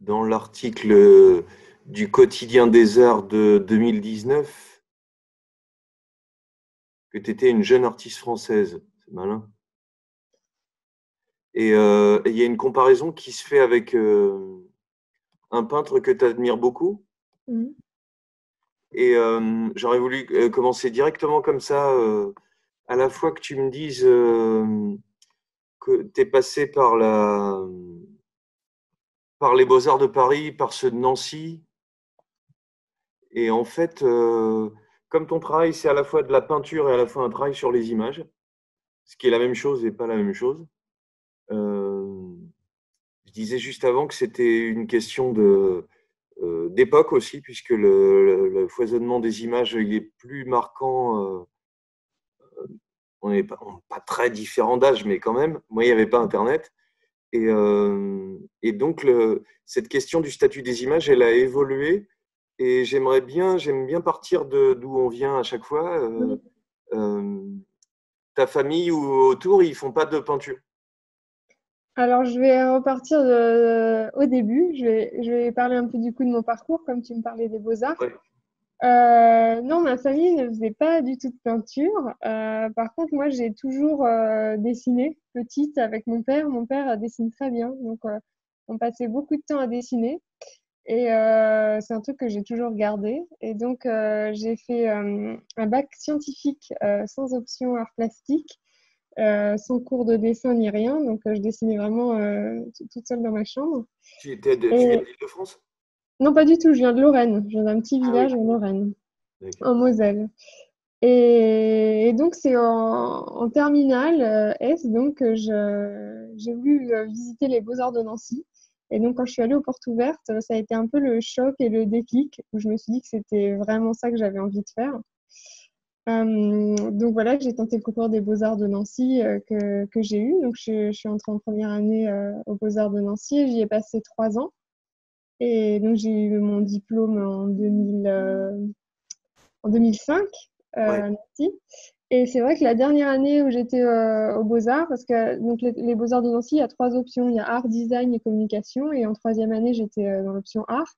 dans l'article du Quotidien des Arts de 2019 que tu étais une jeune artiste française. C'est malin. Et il y a une comparaison qui se fait avec un peintre que tu admires beaucoup. Mhm. Et j'aurais voulu commencer directement comme ça, à la fois que tu me dises que tu es passé par les Beaux-Arts de Paris, par ceux de Nancy. Et en fait, comme ton travail, c'est à la fois de la peinture et à la fois un travail sur les images, ce qui est la même chose et pas la même chose. Euh, je disais juste avant que c'était une question d'époque aussi, puisque le foisonnement des images, il est plus marquant. On n'est pas très différent d'âge, mais quand même. Moi, il n'y avait pas Internet. Et donc, cette question du statut des images, elle a évolué. Et j'aime bien partir d'où on vient à chaque fois. Oui. Euh, Ta famille ou autour, ils font pas de peinture. Alors, je vais repartir au début. Je vais parler un peu du coup de mon parcours, comme tu me parlais des beaux-arts. Ouais. Non, ma famille ne faisait pas du tout de peinture. Par contre, moi, j'ai toujours dessiné petite avec mon père. Mon père dessine très bien, donc on passait beaucoup de temps à dessiner. Et c'est un truc que j'ai toujours gardé. Et donc, j'ai fait un bac scientifique sans option art plastique, sans cours de dessin ni rien. Donc, je dessinais vraiment toute seule dans ma chambre. Tu viens Et d'Île-de-France? non, pas du tout, je viens de Lorraine. Je viens d'un petit Ah oui, village en Lorraine, d'accord. en Moselle. Et donc, c'est en terminale S, donc j'ai voulu visiter les Beaux-Arts de Nancy. Et donc, quand je suis allée aux portes ouvertes, ça a été un peu le choc et le déclic, où je me suis dit que c'était vraiment ça que j'avais envie de faire. Donc voilà, j'ai tenté le concours des Beaux-Arts de Nancy que j'ai eu. Donc, je suis entrée en première année aux Beaux-Arts de Nancy et j'y ai passé 3 ans. Et donc, j'ai eu mon diplôme en 2005 Ouais, à Nancy. Et c'est vrai que la dernière année où j'étais aux Beaux-Arts, parce que donc les Beaux-Arts de Nancy, il y a trois options. Il y a art, design et communication. Et en troisième année, j'étais dans l'option art.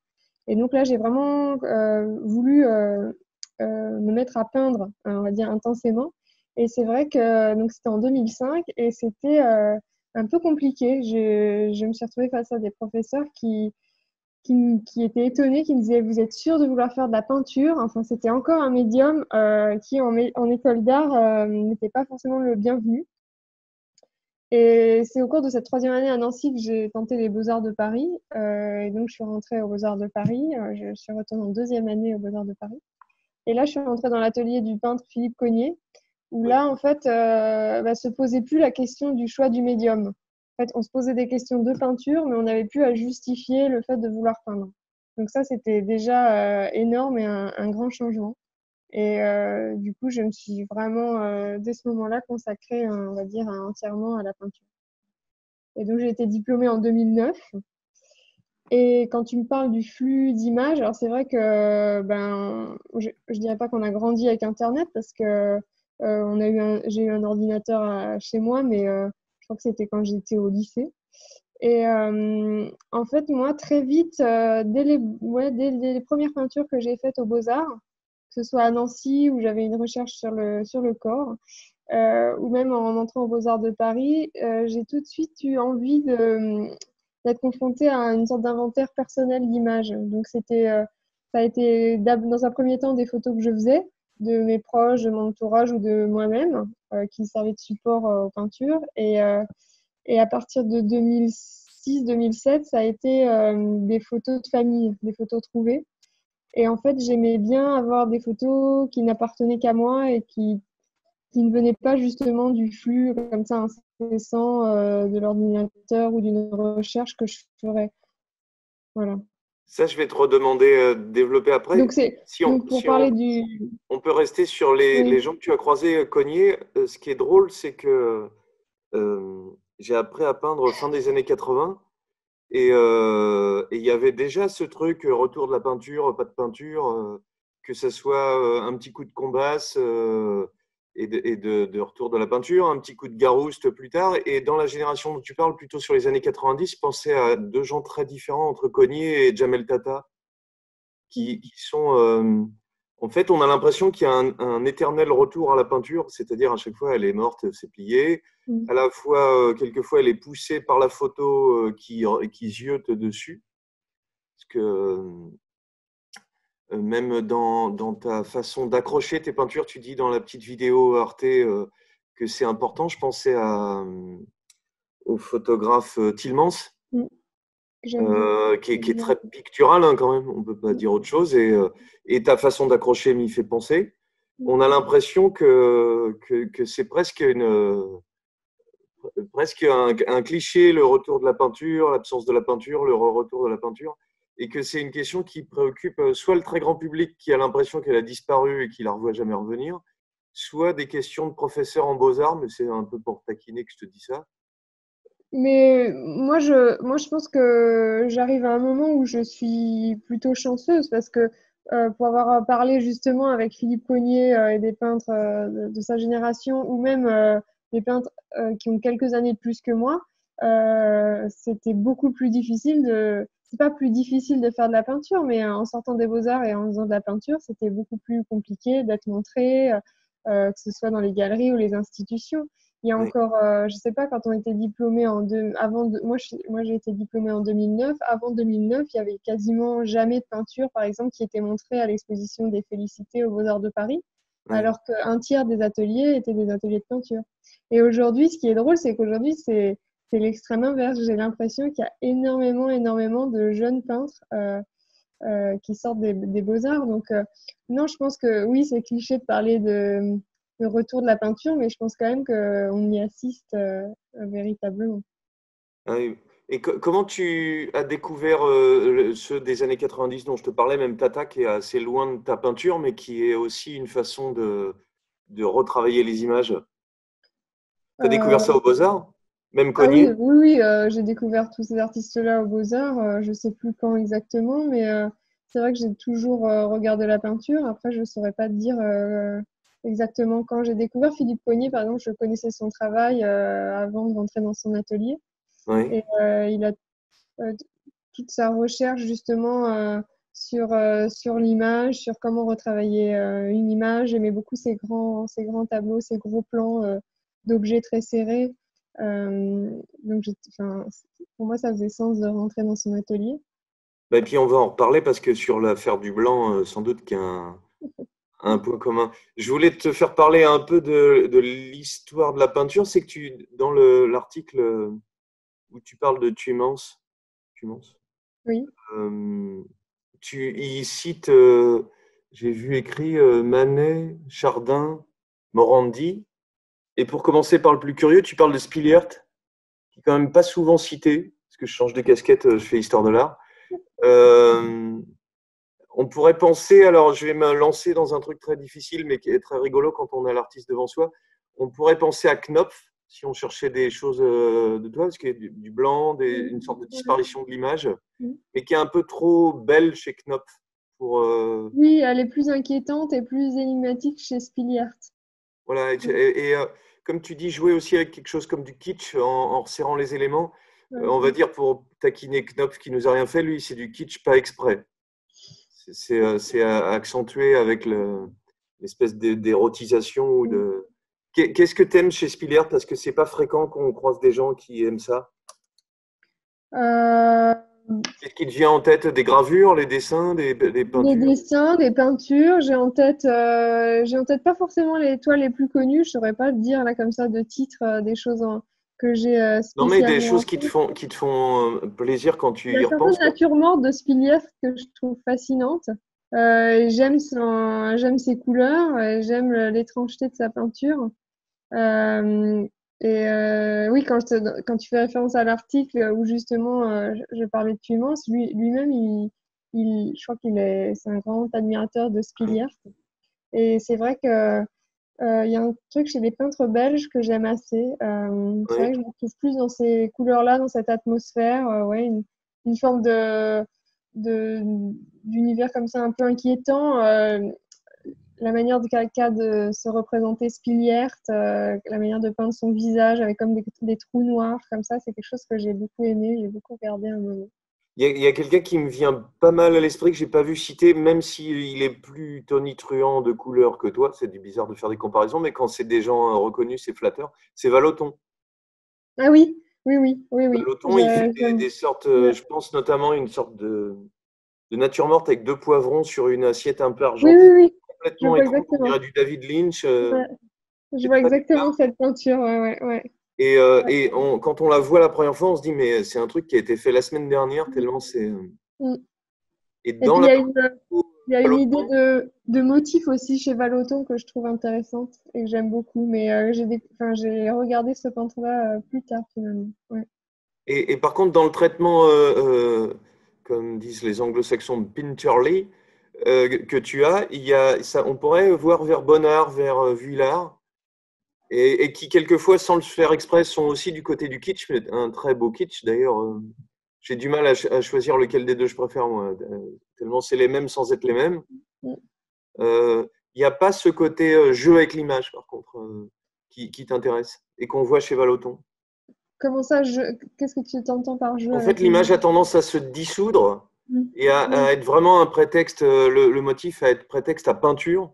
Et donc là, j'ai vraiment voulu me mettre à peindre, on va dire intensément. Et c'est vrai que donc c'était en 2005 et c'était un peu compliqué. Je me suis retrouvée face à des professeurs qui était étonné, qui me disait, vous êtes sûr de vouloir faire de la peinture? Enfin, c'était encore un médium qui, en école d'art, n'était pas forcément le bienvenu. Et c'est au cours de cette troisième année à Nancy que j'ai tenté les Beaux-Arts de Paris. Et donc, je suis rentrée aux Beaux-Arts de Paris. Je suis retournée en deuxième année aux Beaux-Arts de Paris. Et là, je suis rentrée dans l'atelier du peintre Philippe Cognier, où ouais. là, en fait, se posait plus la question du choix du médium. En fait, on se posait des questions de peinture, mais on n'avait plus à justifier le fait de vouloir peindre. Donc ça, c'était déjà énorme et un grand changement. Et du coup, je me suis vraiment, dès ce moment-là, consacrée, on va dire, entièrement à la peinture. Et donc, j'ai été diplômée en 2009. Et quand tu me parles du flux d'images, alors c'est vrai que je dirais pas qu'on a grandi avec Internet parce que j'ai eu un ordinateur chez moi, mais je crois que c'était quand j'étais au lycée. Et en fait, moi, très vite, dès les premières peintures que j'ai faites aux Beaux-Arts, que ce soit à Nancy où j'avais une recherche sur le corps, ou même en entrant aux Beaux-Arts de Paris, j'ai tout de suite eu envie d'être confrontée à une sorte d'inventaire personnel d'images. Donc, ça a été dans un premier temps des photos que je faisais de mes proches, de mon entourage ou de moi-même, qui servaient de support aux peintures. Et à partir de 2006-2007, ça a été des photos de famille, des photos trouvées. Et en fait, j'aimais bien avoir des photos qui n'appartenaient qu'à moi et qui ne venaient pas justement du flux comme ça incessant de l'ordinateur ou d'une recherche que je ferais. Voilà. Ça, je vais te redemander de développer après. Donc pour Si parler du on peut rester sur les oui. gens que tu as croisés, Cognier, ce qui est drôle, c'est que j'ai appris à peindre fin des années 80 et il y avait déjà ce truc, retour de la peinture, pas de peinture, que ce soit un petit coup de combasse. de retour de la peinture, un petit coup de Garouste plus tard. Et dans la génération dont tu parles, plutôt sur les années 90, je pensais à deux gens très différents entre Cognier et Jamel Tata, qui sont… en fait, on a l'impression qu'il y a un éternel retour à la peinture, c'est-à-dire à chaque fois, elle est morte, c'est plié. À la fois, quelquefois, elle est poussée par la photo qui ziote dessus. Parce que même dans ta façon d'accrocher tes peintures, tu dis dans la petite vidéo Arte que c'est important. Je pensais au photographe Tillmans, qui est très pictural hein, quand même, on ne peut pas dire autre chose. Et ta façon d'accrocher m'y fait penser. On a l'impression que c'est presque un cliché, le retour de la peinture, l'absence de la peinture, le retour de la peinture, et que c'est une question qui préoccupe soit le très grand public qui a l'impression qu'elle a disparu et qui la revoit jamais revenir, soit des questions de professeurs en beaux-arts, mais c'est un peu pour taquiner que je te dis ça. Mais moi, je pense que j'arrive à un moment où je suis plutôt chanceuse parce que pour avoir parlé justement avec Philippe Cognier et des peintres de sa génération ou même des peintres qui ont quelques années de plus que moi, c'était beaucoup plus difficile de… C'est pas plus difficile de faire de la peinture, mais en sortant des beaux-arts et en faisant de la peinture, c'était beaucoup plus compliqué d'être montré, que ce soit dans les galeries ou les institutions. Il y a Oui, encore, je sais pas, quand on était diplômé moi j'ai été diplômée en 2009. Avant 2009, il y avait quasiment jamais de peinture, par exemple, qui était montrée à l'exposition des Félicités aux Beaux-Arts de Paris, oui. alors qu'un tiers des ateliers étaient des ateliers de peinture. Et aujourd'hui, ce qui est drôle, c'est qu'aujourd'hui, c'est l'extrême inverse. J'ai l'impression qu'il y a énormément de jeunes peintres qui sortent des beaux-arts. Donc, non, je pense que oui, c'est cliché de parler de retour de la peinture, mais je pense quand même qu'on y assiste véritablement. Ah oui. Et comment tu as découvert ceux des années 90 dont je te parlais, même Tata, qui est assez loin de ta peinture, mais qui est aussi une façon de retravailler les images? Tu as découvert Euh, ça aux Beaux-Arts? Même ah oui, Cognier? oui, j'ai découvert tous ces artistes-là aux Beaux-Arts. Je sais plus quand exactement, mais c'est vrai que j'ai toujours regardé la peinture. Après, je saurais pas te dire exactement quand j'ai découvert Philippe Cognier, par exemple. Je connaissais son travail avant de rentrer dans son atelier. Oui. Et il a euh, toute sa recherche justement sur l'image, sur comment retravailler une image. J'aimais beaucoup ces grands tableaux, ces gros plans d'objets très serrés. Donc, enfin, pour moi, ça faisait sens de rentrer dans son atelier. Bah, et puis on va en reparler parce que sur l'affaire du blanc, sans doute qu'il y a un point commun. Je voulais te faire parler un peu de l'histoire de la peinture. C'est que dans l'article où tu parles de Tumans, Oui. euh, il cite, j'ai vu écrit Manet, Chardin, Morandi. Et pour commencer par le plus curieux, tu parles de Spiliert, qui est quand même pas souvent cité, parce que je change de casquette, je fais histoire de l'art. Euh, On pourrait penser, alors je vais me lancer dans un truc très difficile, mais qui est très rigolo quand on a l'artiste devant soi. On pourrait penser à Knopf, si on cherchait des choses de toi, parce qu'il y a du blanc, une sorte de disparition de l'image, mais qui est un peu trop belle chez Knopf. Pour, Oui, elle est plus inquiétante et plus énigmatique chez Spiliart. voilà, comme tu dis, jouer aussi avec quelque chose comme du kitsch en resserrant les éléments. Ouais. On va dire pour taquiner Knopf qui nous a rien fait, lui, c'est du kitsch pas exprès. C'est accentué avec l'espèce d'érotisation ou de. Qu'est-ce que tu aimes chez Spiller? Parce que c'est pas fréquent qu'on croise des gens qui aiment ça. Euh, Qu'est-ce qui te vient en tête? Des gravures, les dessins, des Des peintures? dessins, des peintures, j'ai en tête pas forcément les toiles les plus connues, je saurais pas te dire là comme ça de titre des choses que j'ai Non, mais des spécialement en choses tête. qui te font plaisir quand tu Il y a y certaines repenses, quoi. natures mortes de Spilière que je trouve fascinantes. J'aime ses couleurs, j'aime l'étrangeté de sa peinture. Euh, oui, quand tu fais référence à l'article où justement je parlais de Clémence, lui-même, je crois c'est un grand admirateur de Spilière. Et c'est vrai que il y a un truc chez les peintres belges que j'aime assez. C'est vrai Oui. que je me trouve plus dans ces couleurs-là, dans cette atmosphère, ouais, une forme de, d'univers comme ça un peu inquiétant. la manière de Kafka de se représenter Spiliert, la manière de peindre son visage avec comme des trous noirs, comme ça, c'est quelque chose que j'ai beaucoup aimé, j'ai beaucoup regardé à un moment. Il y a quelqu'un qui me vient pas mal à l'esprit que j'ai pas vu citer, même s'il est plus tonitruant de couleur que toi. C'est bizarre de faire des comparaisons, mais quand c'est des gens reconnus, c'est flatteur. C'est Vallotton. Ah oui, oui, oui, oui, oui. Vallotton, il fait des sortes, Ouais. je pense notamment à une sorte de nature morte avec deux poivrons sur une assiette un peu Oui, oui, argentée, oui, je complètement vois étrange. On exactement. dirait du David Lynch. Ouais. Je C'est vois très exactement bizarre. cette peinture, ouais, ouais, ouais. Quand on la voit la première fois, on se dit, mais c'est un truc qui a été fait la semaine dernière, tellement c'est. Mm. Et Et dans puis la il y a une idée Vallotton, de motif aussi chez Vallotton que je trouve intéressante et que j'aime beaucoup. Mais enfin, j'ai regardé ce peintre-là plus tard finalement. Ouais. et par contre, dans le traitement, comme disent les anglo-saxons, painterly, que tu as, ça, on pourrait voir vers Bonnard, vers Vuillard, et qui, quelquefois, sans le faire exprès, sont aussi du côté du kitsch, mais un très beau kitsch. D'ailleurs, j'ai du mal à choisir lequel des deux je préfère, moi, tellement c'est les mêmes sans être les mêmes. Mm. Il n'y a pas ce côté jeu avec l'image, par contre, qui t'intéresse et qu'on voit chez Vallotton. Comment ça, qu'est-ce que tu t'entends par jeu En fait, avec les l'image mots? a tendance à se dissoudre Mm. et Oui. à être vraiment un prétexte, le motif à être prétexte à peinture.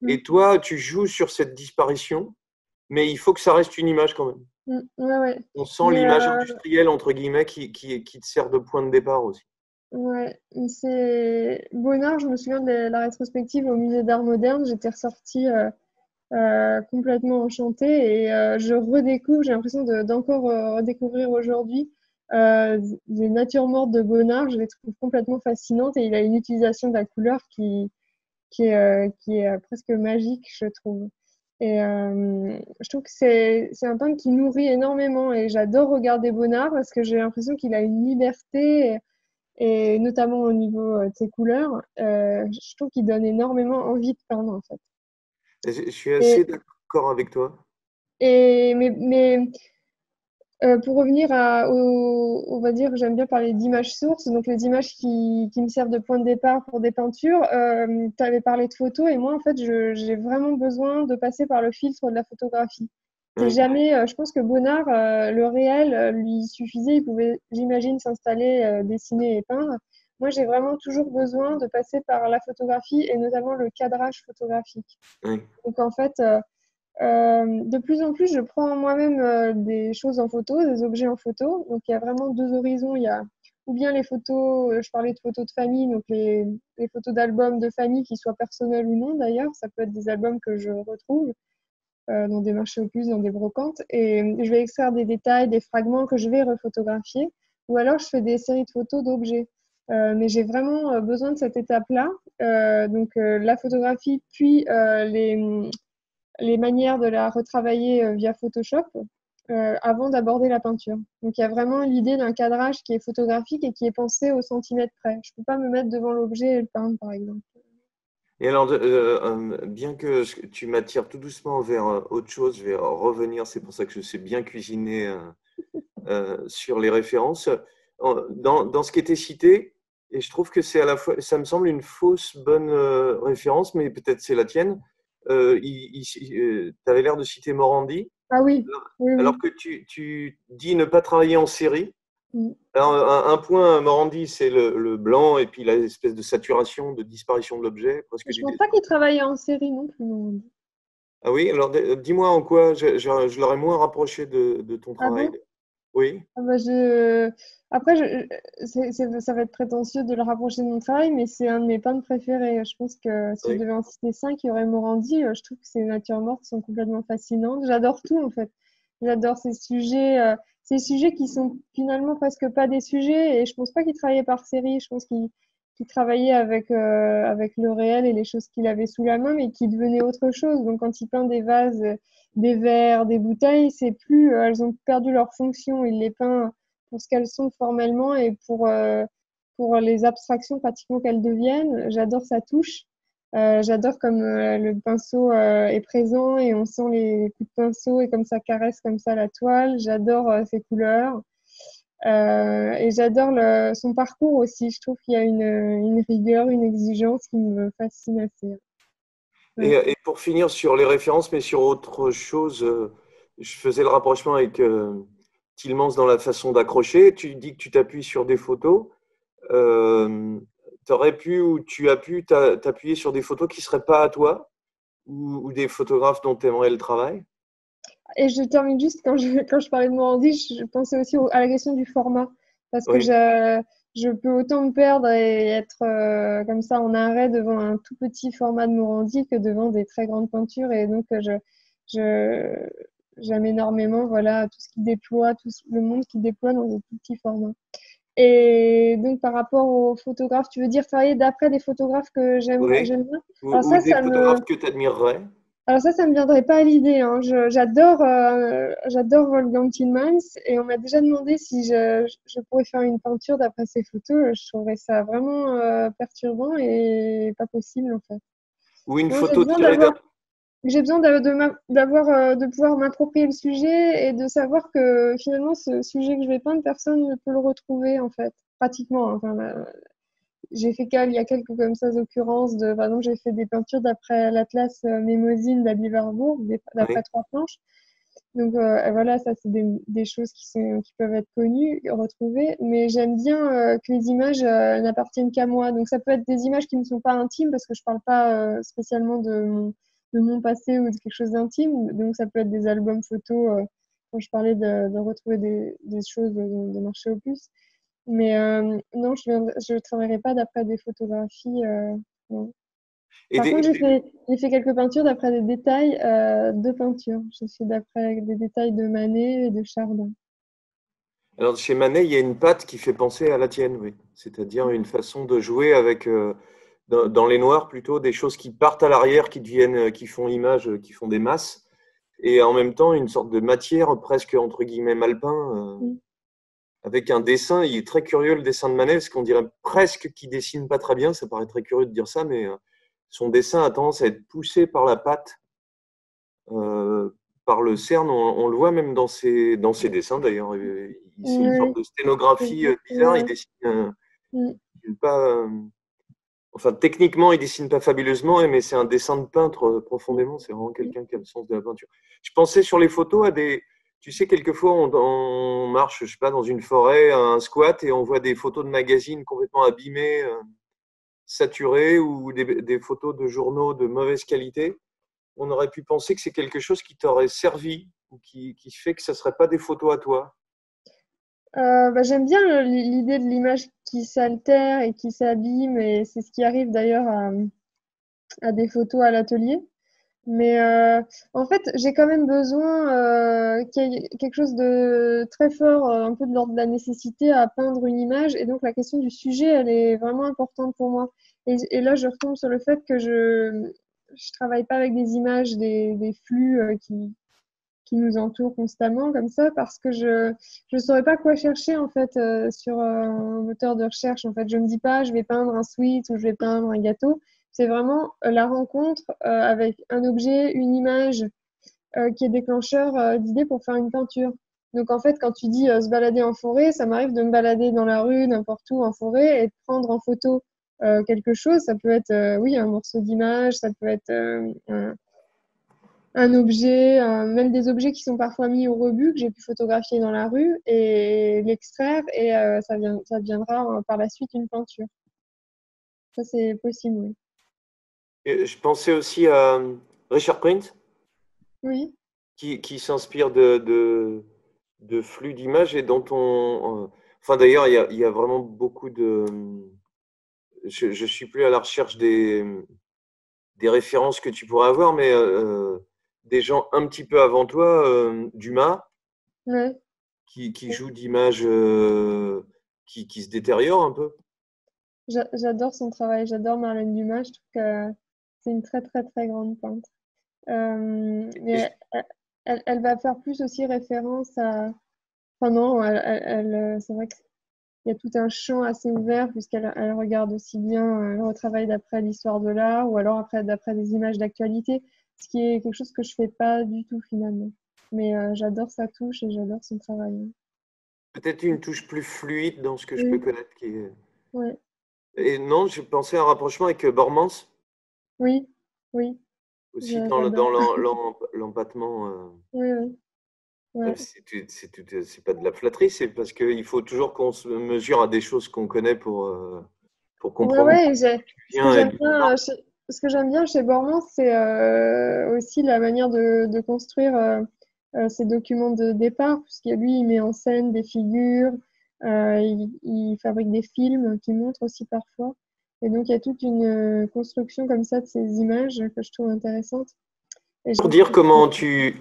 Mm. Et toi, tu joues sur cette disparition, mais il faut que ça reste une image quand même. Mm. Ouais, ouais. On sent Mais l'image industrielle, entre guillemets, qui te sert de point de départ aussi. ouais, c'est Bonnard, je me souviens de la rétrospective au musée d'art moderne, j'étais ressortie complètement enchantée et je redécouvre, j'ai l'impression d'encore redécouvrir aujourd'hui des natures mortes de Bonnard, je les trouve complètement fascinantes et il a une utilisation de la couleur qui est presque magique, je trouve. Et je trouve que c'est un peintre qui nourrit énormément et j'adore regarder Bonnard parce que j'ai l'impression qu'il a une liberté et notamment au niveau de ses couleurs, je trouve qu'il donne énormément envie de peindre en fait. Je suis assez Et, d'accord avec toi. mais pour revenir on va dire, j'aime bien parler d'images sources, donc les images qui me servent de point de départ pour des peintures. Tu avais parlé de photos et moi en fait j'ai vraiment besoin de passer par le filtre de la photographie. C'est Oui. jamais, je pense que Bonnard, le réel lui suffisait, il pouvait, j'imagine, s'installer, dessiner et peindre. Moi, j'ai vraiment toujours besoin de passer par la photographie et notamment le cadrage photographique. Oui. Donc en fait, de plus en plus, je prends moi-même des choses en photo, des objets en photo. Donc il y a vraiment deux horizons. Il y a ou bien les photos, je parlais de photos de famille, donc les photos d'albums de famille, qui soient personnels ou non d'ailleurs. Ça peut être des albums que je retrouve dans des marchés aux puces, dans des brocantes. Et je vais extraire des détails, des fragments que je vais refotographier. Ou alors je fais des séries de photos d'objets. Mais j'ai vraiment besoin de cette étape-là. La photographie, puis les manières de la retravailler via Photoshop avant d'aborder la peinture. Donc il y a vraiment l'idée d'un cadrage qui est photographique et qui est pensé au centimètre près. Je ne peux pas me mettre devant l'objet et le peindre, par exemple. Et alors, bien que tu m'attires tout doucement vers autre chose, je vais revenir, c'est pour ça que je sais bien cuisiner sur les références. Dans ce qui était cité, et je trouve que c'est à la fois, ça me semble une fausse bonne référence, mais peut-être c'est la tienne. Tu avais l'air de citer Morandi, Ah oui, oui, alors oui. que tu dis ne pas travailler en série. Mm. Alors, un point, Morandi, c'est le blanc et puis l'espèce de saturation, de disparition de l'objet, presque Je du pense pas dessin. qu'il travaillait en série non plus. Non. Ah oui, alors dis-moi en quoi je l'aurais moins rapproché de ton Ah travail. bon? Oui, Ah bah, Après, ça va être prétentieux de le rapprocher de mon travail, mais c'est un de mes peintres préférés. Je pense que si je oui. devais en citer cinq, il y aurait Morandi. Je trouve que ses natures mortes sont complètement fascinantes. J'adore tout, en fait. J'adore ces sujets qui sont finalement presque pas des sujets. Et je pense pas qu'il travaillait par série. Je pense qu'il travaillait avec le réel et les choses qu'il avait sous la main, mais qui devenaient autre chose. Donc, quand il peint des vases, des verres, des bouteilles, c'est plus, elles ont perdu leur fonction. Il les peint pour ce qu'elles sont formellement et pour les abstractions pratiquement qu'elles deviennent. J'adore sa touche. J'adore comme le pinceau est présent et on sent les coups de pinceau et comme ça caresse comme ça la toile. J'adore ses couleurs. Et j'adore son parcours aussi. Je trouve qu'il y a une rigueur, une exigence qui me fascine assez. Ouais. Et pour finir sur les références, mais sur autre chose, je faisais le rapprochement avec Tillmans dans la façon d'accrocher. Tu dis que tu t'appuies sur des photos. Tu aurais pu ou tu as pu t'appuyer sur des photos qui ne seraient pas à toi ou des photographes dont tu aimerais le travail? Et je termine juste, quand je parlais de Morandi, je pensais aussi à la question du format. Parce que Oui, je peux autant me perdre et être comme ça en arrêt devant un tout petit format de Morandi que devant des très grandes peintures. Et donc, je, j'aime énormément voilà, tout ce qui déploie, le monde qui déploie dans des tout petits formats. Et donc, par rapport aux photographes, tu veux dire travailler d'après des photographes que oui. j'aime bien? Alors Ou ça, des ça me, photographes que tu admirerais? alors ça me viendrait pas à l'idée, hein. J'adore Wolfgang Tillmans et on m'a déjà demandé si je pourrais faire une peinture d'après ses photos. Je trouverais ça vraiment perturbant et pas possible en fait. Ou une Non, photo tirée d'un… j'ai besoin de pouvoir m'approprier le sujet et de savoir que finalement ce sujet que je vais peindre, personne ne peut le retrouver en fait, pratiquement. Enfin, j'ai fait il y a quelques comme ça occurrences de, par exemple, j'ai fait des peintures d'après l'Atlas Mémosine d'Abby Warburg, d'après Oui. trois planches. Donc voilà, ça c'est des choses qui peuvent être connues, retrouvées, mais j'aime bien que les images n'appartiennent qu'à moi. Donc ça peut être des images qui ne sont pas intimes parce que je parle pas spécialement de mon passé ou de quelque chose d'intime. Donc ça peut être des albums photos quand je parlais de retrouver des choses de marché opus. Mais non, je travaillerai pas d'après des photographies. Non. Et Par contre, j'ai fait quelques peintures d'après des détails de peinture. J'ai fait d'après des détails de Manet et de Chardin. alors, chez Manet, il y a une patte qui fait penser à la tienne, oui. C'est-à-dire une façon de jouer avec, dans les noirs plutôt, des choses qui partent à l'arrière, qui deviennent, qui font image, qui font des masses, et en même temps une sorte de matière presque entre guillemets malpin, Mm. avec un dessin. Il est très curieux le dessin de Manet, parce qu'on dirait presque qu'il dessine pas très bien. Ça paraît très curieux de dire ça, mais son dessin a tendance à être poussé par la patte, euh, par le cerne. On le voit même dans ses dessins d'ailleurs. C'est une sorte Oui, de sténographie bizarre. Il exactement. dessine Mm. pas, enfin techniquement, il dessine pas fabuleusement, mais c'est un dessin de peintre profondément. C'est vraiment Mm. quelqu'un qui a le sens de la peinture. Je pensais sur les photos à des, tu sais, quelquefois on marche, je sais pas, dans une forêt, un squat, et on voit des photos de magazines complètement abîmées, saturées, ou des photos de journaux de mauvaise qualité. On aurait pu penser que c'est quelque chose qui t'aurait servi, ou qui fait que ça ne serait pas des photos à toi. Bah, j'aime bien l'idée de l'image qui s'altère et qui s'abîme, et c'est ce qui arrive d'ailleurs à des photos à l'atelier. Mais en fait, j'ai quand même besoin qu'il y ait quelque chose de très fort, un peu de l'ordre de la nécessité à peindre une image. Et donc, la question du sujet, elle est vraiment importante pour moi. Et là, je retombe sur le fait que je travaille pas avec des images, des flux qui nous entourent constamment comme ça, parce que je saurais pas quoi chercher en fait sur un moteur de recherche. En fait, je me dis pas, je vais peindre un sweat ou je vais peindre un gâteau. C'est vraiment la rencontre avec un objet, une image qui est déclencheur d'idées pour faire une peinture. Donc en fait, quand tu dis se balader en forêt, ça m'arrive de me balader dans la rue, n'importe où en forêt, et de prendre en photo quelque chose. Ça peut être, oui, un morceau d'image, ça peut être un objet, même des objets qui sont parfois mis au rebut, que j'ai pu photographier dans la rue, et l'extraire, et ça deviendra par la suite une peinture. Ça, c'est possible, oui. Et je pensais aussi à Richard Print, Oui, qui s'inspire de flux d'images et dont enfin d'ailleurs, il y a vraiment beaucoup de… Je ne suis plus à la recherche des références que tu pourrais avoir, mais des gens un petit peu avant toi, Dumas, ouais. qui joue d'images qui se détériorent un peu. J'adore son travail, j'adore Marlène Dumas, je trouve que c'est une très très très grande peintre. Et je- Mais elle va faire plus aussi référence à… Enfin non, c'est vrai qu'il y a tout un champ assez ouvert puisqu'elle regarde aussi bien, elle retravaille d'après l'histoire de l'art ou alors après d'après des images d'actualité, ce qui est quelque chose que je fais pas du tout finalement. Mais j'adore sa touche et j'adore son travail. Peut-être une touche plus fluide dans ce que je peux Oui, connaître. ouais, Et non, je pensais à un rapprochement avec Bormans. oui, oui. Aussi dans J'adore. l'empattement. Oui, oui. Ouais. C'est pas de la flatterie, c'est parce qu'il faut toujours qu'on se mesure à des choses qu'on connaît pour Ouais, comprendre ouais, d'où vient et d'où on part. ce que j'aime bien chez Bormans, c'est aussi la manière de construire ses documents de départ, puisque lui, il met en scène des figures, il fabrique des films qu'il montre aussi parfois. Et donc, il y a toute une construction comme ça de ces images que je trouve intéressante. Et je Pour dire tu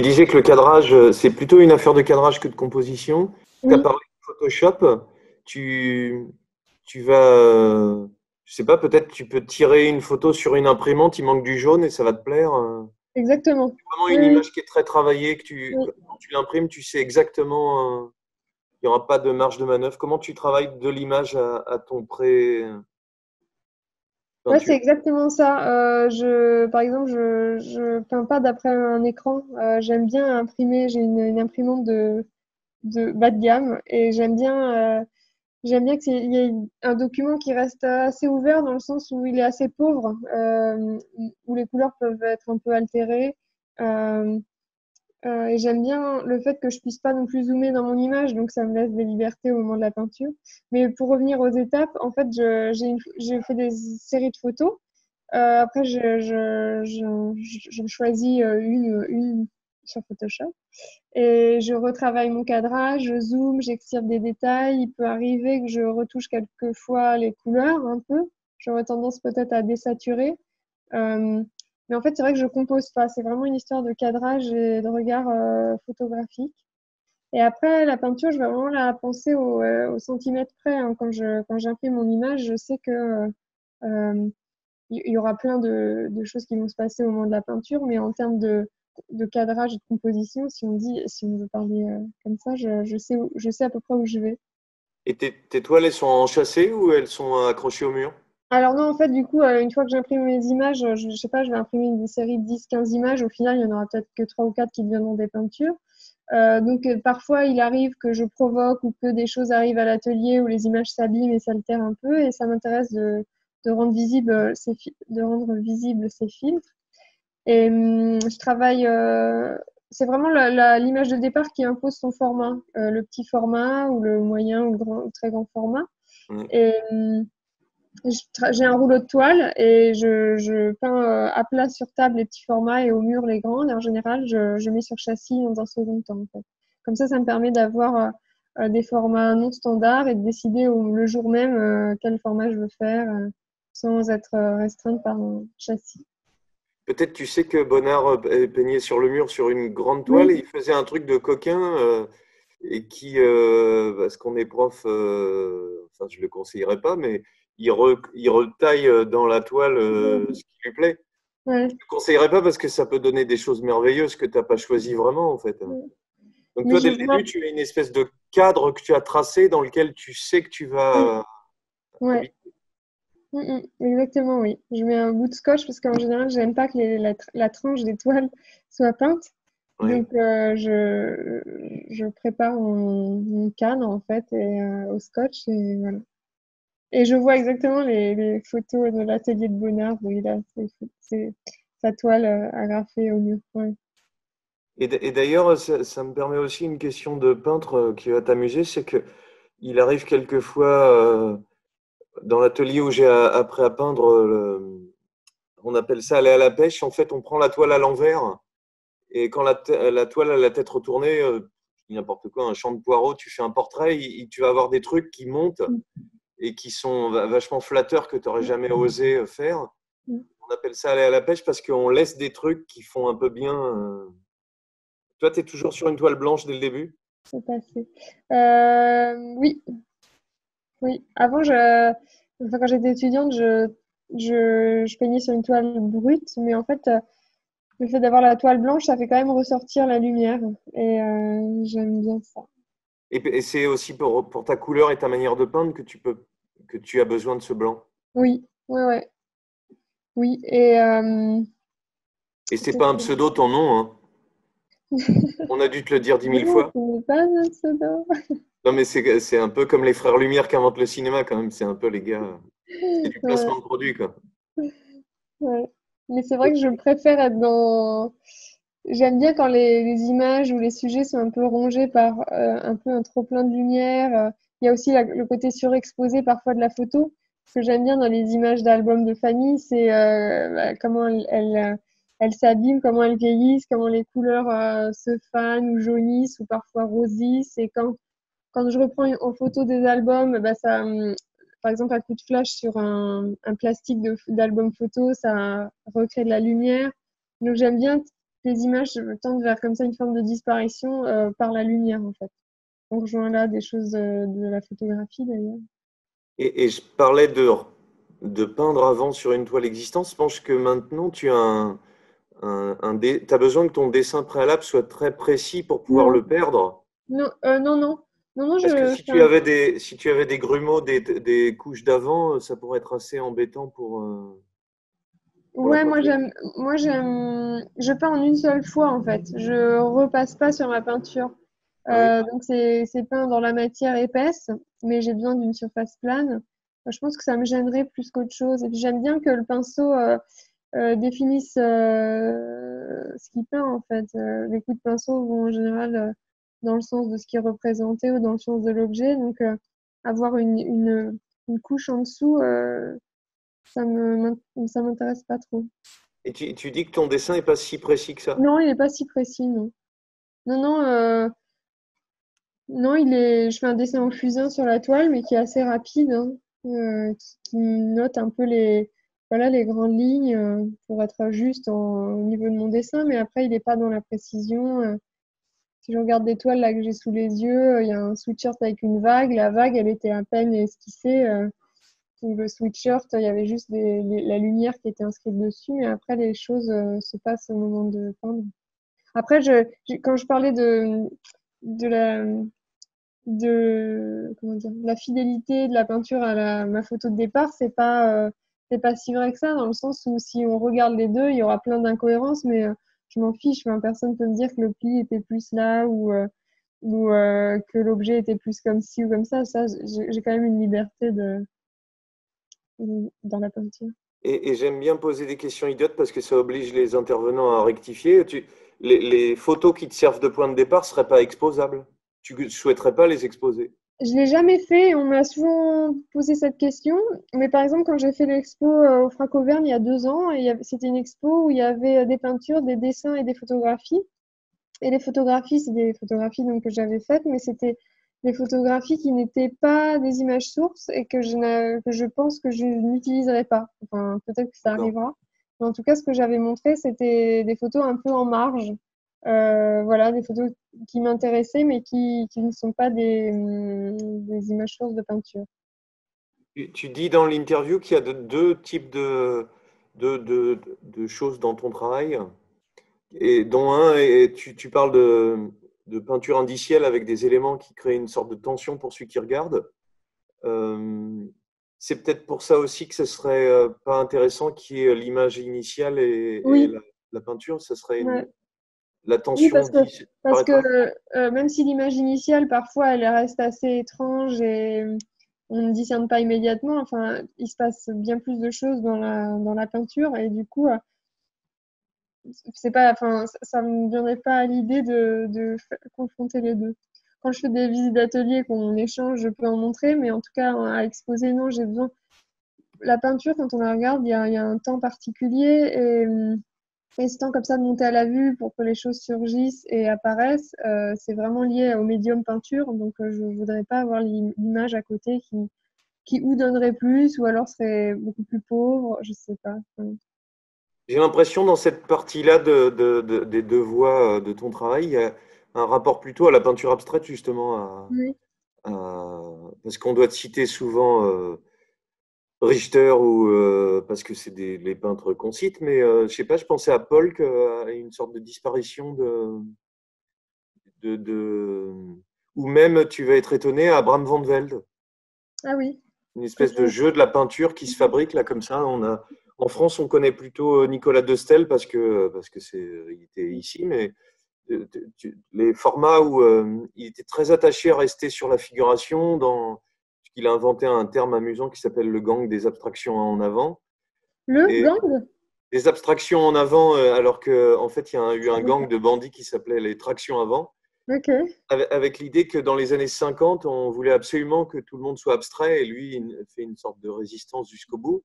disais que le cadrage, c'est plutôt une affaire de cadrage que de composition. Tu as Oui, parlé de Photoshop. Tu, tu vas, je sais pas, peut-être tu peux tirer une photo sur une imprimante, il manque du jaune et ça va te plaire. exactement. Vraiment Oui, une oui, image qui est très travaillée, oui. quand tu l'imprimes, tu sais exactement, il n'y aura pas de marge de manœuvre. Comment tu travailles de l'image à ton Ouais, c'est pré-peinture? exactement ça. Par exemple, je peins pas d'après un écran. J'aime bien imprimer. J'ai une imprimante de bas de gamme et j'aime bien qu'il y ait un document qui reste assez ouvert dans le sens où il est assez pauvre, où les couleurs peuvent être un peu altérées. Euh, et j'aime bien le fait que je puisse pas non plus zoomer dans mon image, donc ça me laisse des libertés au moment de la peinture. Mais pour revenir aux étapes, en fait, j'ai fait des séries de photos. Après, je choisis une sur Photoshop et je retravaille mon cadrage, je zoome, j'extirpe des détails. Il peut arriver que je retouche quelquefois les couleurs un peu. J'aurais tendance peut-être à désaturer. Euh, mais en fait, c'est vrai que je compose pas. C'est vraiment une histoire de cadrage et de regard photographique. Et après, la peinture, je vais vraiment la penser au centimètre près, hein. Quand j'imprime mon image, je sais que il y aura plein de choses qui vont se passer au moment de la peinture, mais en termes de cadrage et de composition, si on veut parler comme ça, je sais à peu près où je vais. Et tes toiles, elles sont enchâssées ou elles sont accrochées au mur? Alors non, en fait, du coup, une fois que j'imprime mes images, je sais pas, je vais imprimer une série de 10-15 images. Au final, il y en aura peut-être que 3 ou 4 qui deviendront des peintures. Parfois, il arrive que je provoque ou que des choses arrivent à l'atelier où les images s'abîment et s'altèrent un peu. Et ça m'intéresse de rendre visible de rendre visibles ces filtres. Et je travaille. C'est vraiment l'image de départ qui impose son format, le petit format ou le moyen ou le très grand format. Oui. Et j'ai un rouleau de toile et je peins à plat sur table les petits formats et au mur les grands. Et en général, je mets sur châssis dans un second temps, en fait. Comme ça me permet d'avoir des formats non standards et de décider le jour même quel format je veux faire sans être restreinte par un châssis. Peut-être tu sais que Bonnard peignait sur le mur sur une grande toile Oui, et il faisait un truc de coquin et qui, parce qu'on est prof, enfin je le conseillerais pas, mais il retaille dans la toile ce qui lui plaît. Je ouais. ne le conseillerais pas parce que ça peut donner des choses merveilleuses que tu n'as pas choisi vraiment en fait. Donc Mais toi, je dès le vois. début, tu as une espèce de cadre que tu as tracé dans lequel tu sais que tu Oui, vas ouais. habiter. Exactement, oui. Je mets un bout de scotch parce qu'en général, j'aime pas que la tranche des toiles soit peinte. Oui. Donc, je prépare mon cadre en fait au scotch et voilà. Et je vois exactement les photos de l'atelier de Bonnard où il a sa toile agrafée au mur. Ouais. Et d'ailleurs, ça me permet aussi une question de peintre qui va t'amuser, c'est que il arrive quelquefois dans l'atelier où j'ai appris à peindre, on appelle ça aller à la pêche. En fait, on prend la toile à l'envers et quand la toile a la tête retournée, n'importe quoi, un champ de poireaux, tu fais un portrait, tu vas avoir des trucs qui montent Mm, et qui sont vachement flatteurs que tu n'aurais mm, jamais osé faire. mm. On appelle ça aller à la pêche parce qu'on laisse des trucs qui font un peu bien. Toi, tu es toujours sur une toile blanche dès le début? C'est passé. Oui, oui. Enfin, quand j'étais étudiante, je peignais sur une toile brute, mais en fait, le fait d'avoir la toile blanche, ça fait quand même ressortir la lumière. Et j'aime bien ça. Et c'est aussi pour ta couleur et ta manière de peindre que tu as besoin de ce blanc. Oui, ouais, ouais. Oui. Et Et c'est pas qu'est-ce un que pseudo ton nom, hein. On a dû te le dire 10 000 non, fois. ce n'est pas un pseudo. Non, mais c'est un peu comme les frères Lumière qui inventent le cinéma quand même. C'est un peu les gars. C'est du Ouais, placement de produit, quoi. ouais. Mais c'est vrai que je préfère être dans. J'aime bien quand les images ou les sujets sont un peu rongés par un peu un trop-plein de lumière. Il y a aussi le côté surexposé parfois de la photo. Ce que j'aime bien dans les images d'albums de famille, c'est comment elles s'abîment, comment elles vieillissent, comment les couleurs se fanent ou jaunissent ou parfois rosissent. Et quand je reprends en photo des albums, bah ça, par exemple, un coup de flash sur un plastique d'album photo, ça recrée de la lumière. Donc j'aime bien les images tendent vers comme ça une forme de disparition par la lumière en fait. On rejoint là des choses de la photographie d'ailleurs. Et je parlais de peindre avant sur une toile existante. Je pense que maintenant, tu as t'as besoin que ton dessin préalable soit très précis pour pouvoir Non, le perdre. non, non, non, non, non, Parce que je si fais tu avais si tu avais des grumeaux, des couches d'avant, ça pourrait être assez embêtant pour la ouais, peinture. je peins en une seule fois en fait. Je repasse pas sur ma peinture. Ah oui, Donc c'est peint dans la matière épaisse, mais j'ai besoin d'une surface plane. Je pense que ça me gênerait plus qu'autre chose. Et puis j'aime bien que le pinceau définisse ce qu'il peint en fait. Les coups de pinceau vont en général dans le sens de ce qui est représenté ou dans le sens de l'objet. Donc avoir une couche en dessous, ça m'intéresse pas trop. et tu dis que ton dessin n'est pas si précis que ça. Non, il est pas si précis, non. Non, non, non, je fais un dessin en fusain sur la toile, mais qui est assez rapide, hein, qui note un peu voilà, les grandes lignes pour être juste au niveau de mon dessin, mais après, il n'est pas dans la précision. Si je regarde des toiles là que j'ai sous les yeux, il y a un sweatshirt avec une vague. La vague, elle était à peine esquissée. Sous le sweatshirt, il y avait juste la lumière qui était inscrite dessus, mais après, les choses se passent au moment de peindre. Après, quand je parlais de comment dire, la fidélité de la peinture à ma photo de départ, c'est pas si vrai que ça, dans le sens où si on regarde les deux, il y aura plein d'incohérences, mais je m'en fiche. Enfin, personne peut me dire que le pli était plus là ou que l'objet était plus comme ci ou comme ça. Ça, j'ai quand même une liberté dans la peinture. Et j'aime bien poser des questions idiotes parce que ça oblige les intervenants à rectifier. Les photos qui te servent de point de départ ne seraient pas exposables. Tu ne souhaiterais pas les exposer. Je l'ai jamais fait. On m'a souvent posé cette question. Mais par exemple, quand j'ai fait l'expo au Franck-Auvergne il y a 2 ans, c'était une expo où il y avait des peintures, des dessins et des photographies. Et les photographies, c'est des photographies donc, que j'avais faites, mais c'était des photographies qui n'étaient pas des images sources et que je pense que je n'utiliserai pas. Enfin, peut-être que ça D'accord. arrivera. Mais en tout cas, ce que j'avais montré, c'était des photos un peu en marge. Voilà, des photos qui m'intéressaient, mais qui ne sont pas des images sources de peinture. Tu dis dans l'interview qu'il y a deux types de choses dans ton travail, et dont un, et tu parles de peinture indicielle avec des éléments qui créent une sorte de tension pour celui qui regarde. Euh, c'est peut-être pour ça aussi que ce serait pas intéressant qu'il y ait l'image initiale et Oui, la peinture. Ce serait ouais. la Oui, tension parce que disparaîtrait. même si l'image initiale, parfois, elle reste assez étrange et on ne discerne pas immédiatement, enfin, il se passe bien plus de choses dans la peinture et du coup, c'est pas, enfin, ça me viendrait pas à l'idée confronter les deux. Quand je fais des visites d'atelier, qu'on échange, je peux en montrer, mais en tout cas, à exposer, non, j'ai besoin. La peinture, quand on la regarde, il y a un temps particulier et ce temps comme ça de monter à la vue pour que les choses surgissent et apparaissent, c'est vraiment lié au médium peinture. Donc, je ne voudrais pas avoir l'image à côté qui ou donnerait plus ou alors serait beaucoup plus pauvre. Je sais pas. Enfin, J'ai l'impression dans cette partie-là des deux voies de ton travail, il y a un rapport plutôt à la peinture abstraite justement, oui, parce qu'on doit te citer souvent Richter ou parce que c'est les peintres qu'on cite, mais je sais pas, je pensais à Polk, à une sorte de disparition de ou même tu vas être étonné à Bram van Velde, ah oui, une que espèce de jeu de la peinture qui se fabrique là comme ça. En France, on connaît plutôt Nicolas de Stel parce que il était ici, mais les formats où il était très attaché à rester sur la figuration, il a inventé un terme amusant qui s'appelle le gang des abstractions en avant. le Et gang. des abstractions en avant, alors qu'en fait, il y a eu un gang de bandits qui s'appelait les tractions avant, Ok. avec l'idée que dans les années 50, on voulait absolument que tout le monde soit abstrait, et lui, il fait une sorte de résistance jusqu'au bout.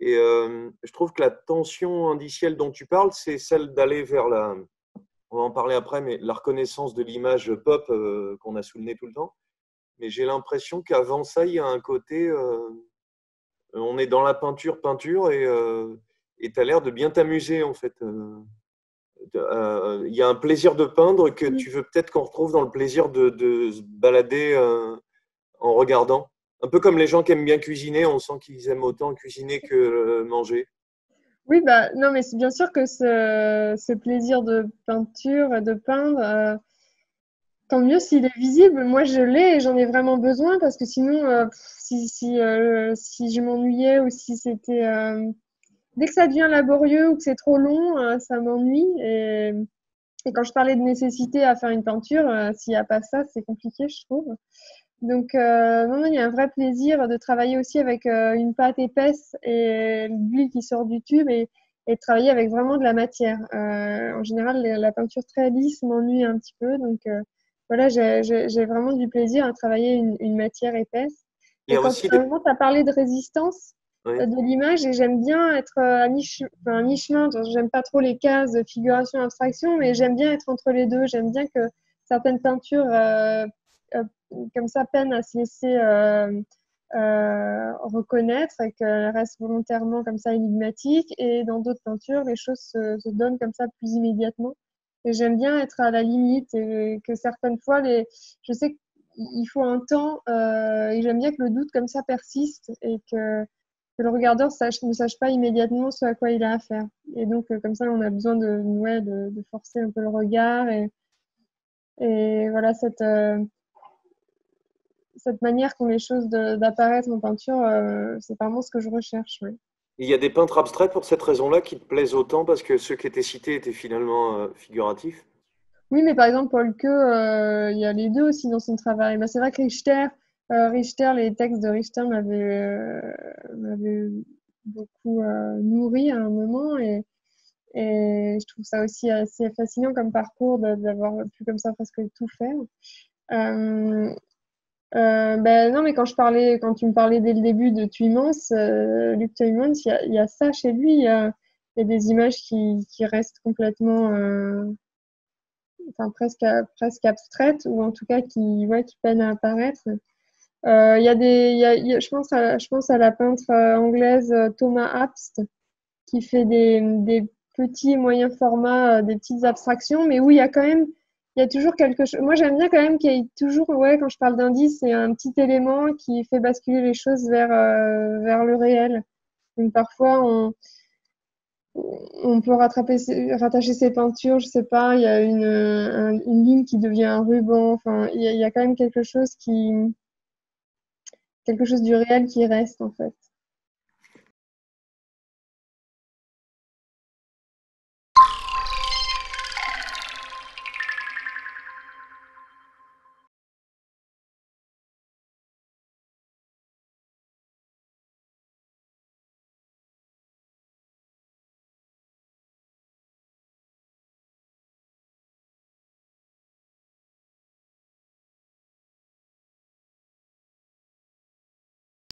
Et je trouve que la tension indicielle dont tu parles, c'est celle d'aller vers on va en parler après, mais la reconnaissance de l'image pop qu'on a sous le nez tout le temps. Mais j'ai l'impression qu'avant ça, il y a un côté, on est dans la peinture, et tu as l'air de bien t'amuser en fait. Il y a un plaisir de peindre que Mm. tu veux peut-être qu'on retrouve dans le plaisir de se balader en regardant. Un peu comme les gens qui aiment bien cuisiner, on sent qu'ils aiment autant cuisiner que manger. Oui, bah non, mais c'est bien sûr que ce plaisir de peinture, et de peindre, tant mieux s'il est visible. Moi, je l'ai et j'en ai vraiment besoin parce que sinon, si je m'ennuyais ou si c'était dès que ça devient laborieux ou que c'est trop long, ça m'ennuie. Et quand je parlais de nécessité à faire une peinture, s'il n'y a pas ça, c'est compliqué, je trouve. Donc, non, non, il y a un vrai plaisir de travailler aussi avec une pâte épaisse et l'huile qui sort du tube et de travailler avec vraiment de la matière. En général, la peinture très lisse m'ennuie un petit peu. Donc, voilà, j'ai vraiment du plaisir à travailler une matière épaisse. Il y Et a quand aussi à un des... moment, tu as parlé de résistance Oui. de l'image, et j'aime bien être à mi-chemin. Donc, j'aime pas trop les cases de figuration, abstraction, mais j'aime bien être entre les deux. J'aime bien que certaines peintures euh, comme ça peinent à se laisser reconnaître et qu'elles restent volontairement comme ça énigmatiques. Et dans d'autres peintures, les choses se donnent comme ça plus immédiatement. Et j'aime bien être à la limite et que certaines fois, je sais qu'il faut un temps et j'aime bien que le doute comme ça persiste et que le regardeur ne sache pas immédiatement ce à quoi il a affaire. Et donc, comme ça, on a besoin ouais, de forcer un peu le regard et voilà, cette manière qu'ont les choses d'apparaître en peinture, c'est vraiment ce que je recherche. Ouais. Il y a des peintres abstraits pour cette raison-là qui te plaisent autant parce que ceux qui étaient cités étaient finalement figuratifs. Oui, mais par exemple, Paul Queux, il y a les deux aussi dans son travail. Bah, c'est vrai que Richter, les textes de Richter m'avaient beaucoup nourri à un moment et je trouve ça aussi assez fascinant comme parcours d'avoir pu comme ça presque tout faire. Euh, ben non, mais quand tu me parlais dès le début de Tuymans, Luc Tuymans, il y a ça chez lui. Il y a des images qui restent complètement, enfin presque abstraites ou en tout cas ouais, qui peinent à apparaître. Il y a je pense à la peintre anglaise Thomas Abst qui fait des petits et moyens formats, des petites abstractions, mais où il y a toujours quelque chose. Moi, j'aime bien quand même qu'il y ait toujours, ouais, quand je parle d'indice, c'est un petit élément qui fait basculer les choses vers le réel. Donc parfois, on peut rattacher ses peintures, je sais pas, il y a une ligne qui devient un ruban. Enfin, il y a quand même quelque chose du réel qui reste en fait.